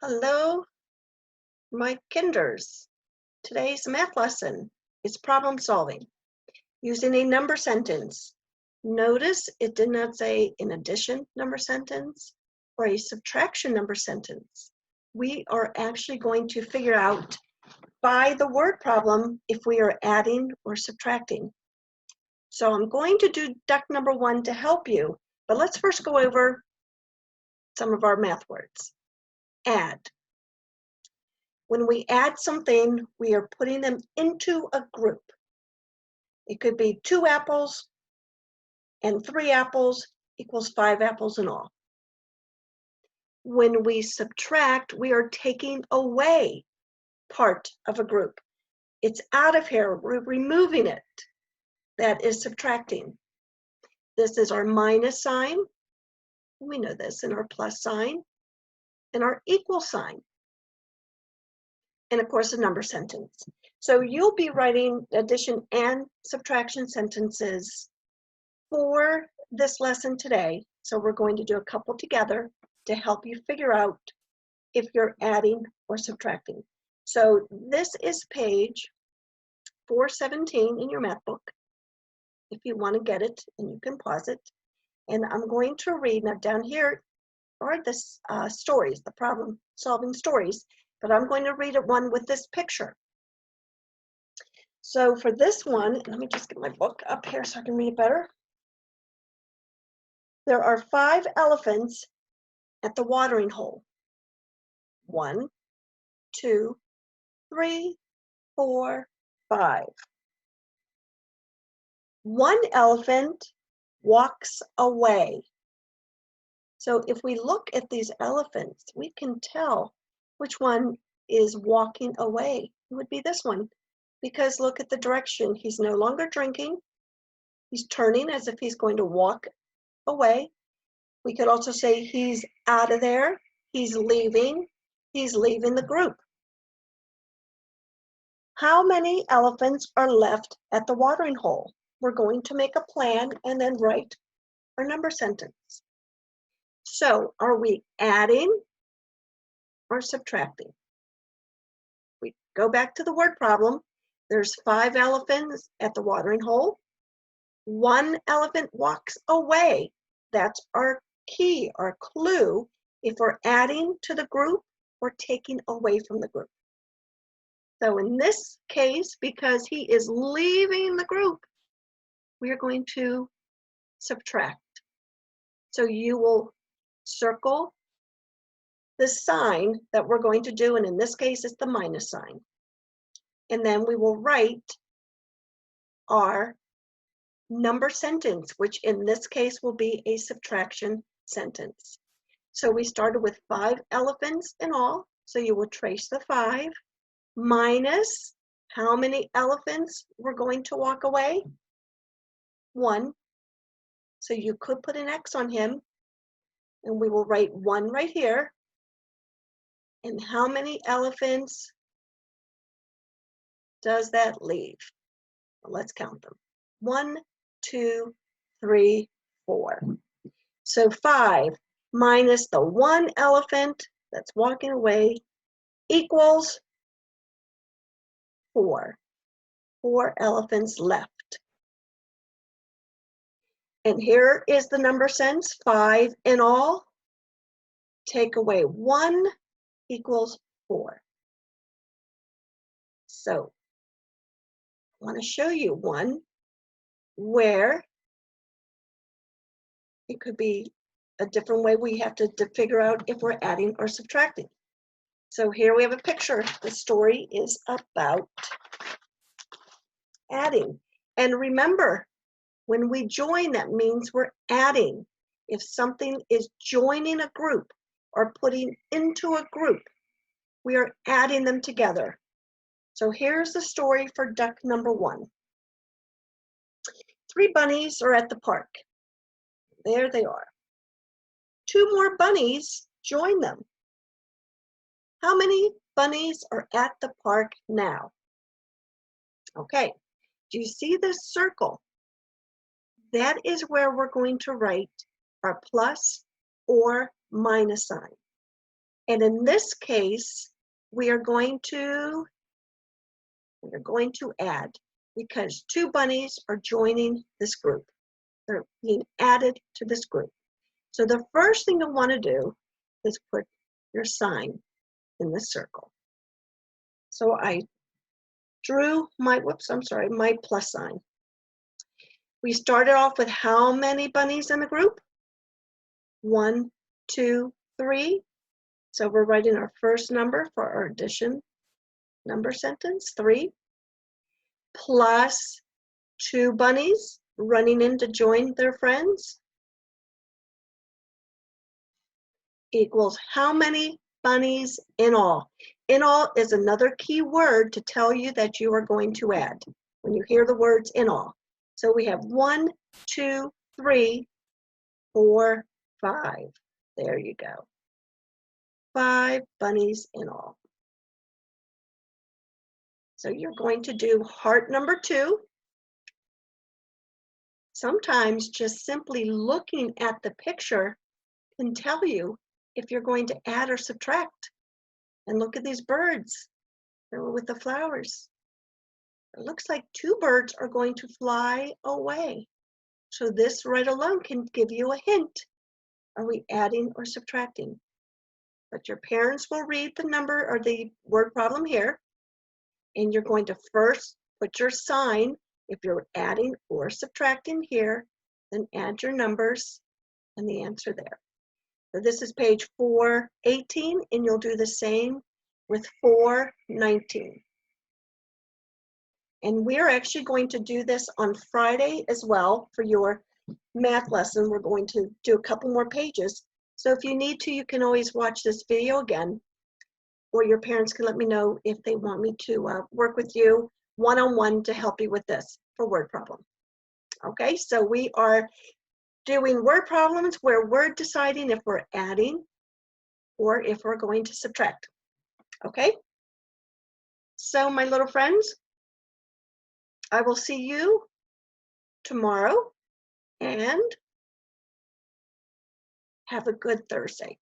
Hello, my kinders. Today's math lesson is problem solving using a number sentence. Notice it did not say an addition number sentence or a subtraction number sentence. We are actually going to figure out by the word problem if we are adding or subtracting. So I'm going to do duck number one to help you, but let's first go over some of our math words. Add. When we add something, we are putting them into a group. It could be 2 apples and 3 apples equals 5 apples in all. When we subtract, we are taking away part of a group. It's out of here, we're removing it. That is subtracting. This is our minus sign. We know this, and our plus sign, and our equal sign. And of course, a number sentence. So you'll be writing addition and subtraction sentences for this lesson today. So we're going to do a couple together to help you figure out if you're adding or subtracting. So this is page 417 in your math book, if you want to get it, and you can pause it. And I'm going to read, now down here are the stories, the problem solving stories, but I'm going to read it one with this picture. So for this one, let me just get my book up here so I can read it better. There are 5 elephants at the watering hole. 1, 2, 3, 4, 5. One elephant walks away. So if we look at these elephants, we can tell which one is walking away. It would be this one, because look at the direction. He's no longer drinking. He's turning as if he's going to walk away. We could also say he's out of there. He's leaving the group. How many elephants are left at the watering hole? We're going to make a plan and then write our number sentence. So are we adding or subtracting? We go back to the word problem. There's 5 elephants at the watering hole. 1 elephant walks away. That's our key, our clue, if we're adding to the group or taking away from the group. So in this case, because he is leaving the group, we are going to subtract. So you will circle the sign that we're going to do, and in this case, it's the minus sign. And then we will write our number sentence, which in this case will be a subtraction sentence. So we started with 5 elephants in all, so you will trace the 5, minus how many elephants were going to walk away? 1. So you could put an X on him, and we will write 1 right here. And how many elephants does that leave? Well, let's count them. 1, 2, 3, 4. So 5 minus the 1 elephant that's walking away equals 4. 4 elephants left. And here is the number sense, 5 in all. Take away 1 equals 4. So I want to show you one where it could be a different way. We have to figure out if we're adding or subtracting. So here we have a picture. The story is about adding. And remember, when we join, that means we're adding. If something is joining a group or putting into a group, we are adding them together. So here's the story for duck number 1. 3 bunnies are at the park. There they are. 2 more bunnies join them. How many bunnies are at the park now? Okay, do you see this circle? That is where we're going to write our plus or minus sign. And in this case, we are going to add, because two bunnies are joining this group. They're being added to this group. So the first thing you'll want to do is put your sign in the circle. So I drew my plus sign. We started off with how many bunnies in the group? 1, 2, 3. So we're writing our first number for our addition number sentence, 3, plus 2 bunnies running in to join their friends equals how many bunnies in all? In all is another key word to tell you that you are going to add when you hear the words in all. So we have 1, 2, 3, 4, 5. There you go. 5 bunnies in all. So you're going to do heart number 2. Sometimes just simply looking at the picture can tell you if you're going to add or subtract. And look at these birds with the flowers. It looks like 2 birds are going to fly away. So this right alone can give you a hint. Are we adding or subtracting? But your parents will read the number or the word problem here. And you're going to first put your sign, if you're adding or subtracting here, then add your numbers and the answer there. So this is page 418, and you'll do the same with 419. And we're actually going to do this on Friday as well for your math lesson. We're going to do a couple more pages. So if you need to, you can always watch this video again, or your parents can let me know if they want me to work with you one-on-one to help you with this for word problem. Okay, so we are doing word problems where we're deciding if we're adding or if we're going to subtract. Okay, so my little friends, I will see you tomorrow, and have a good Thursday.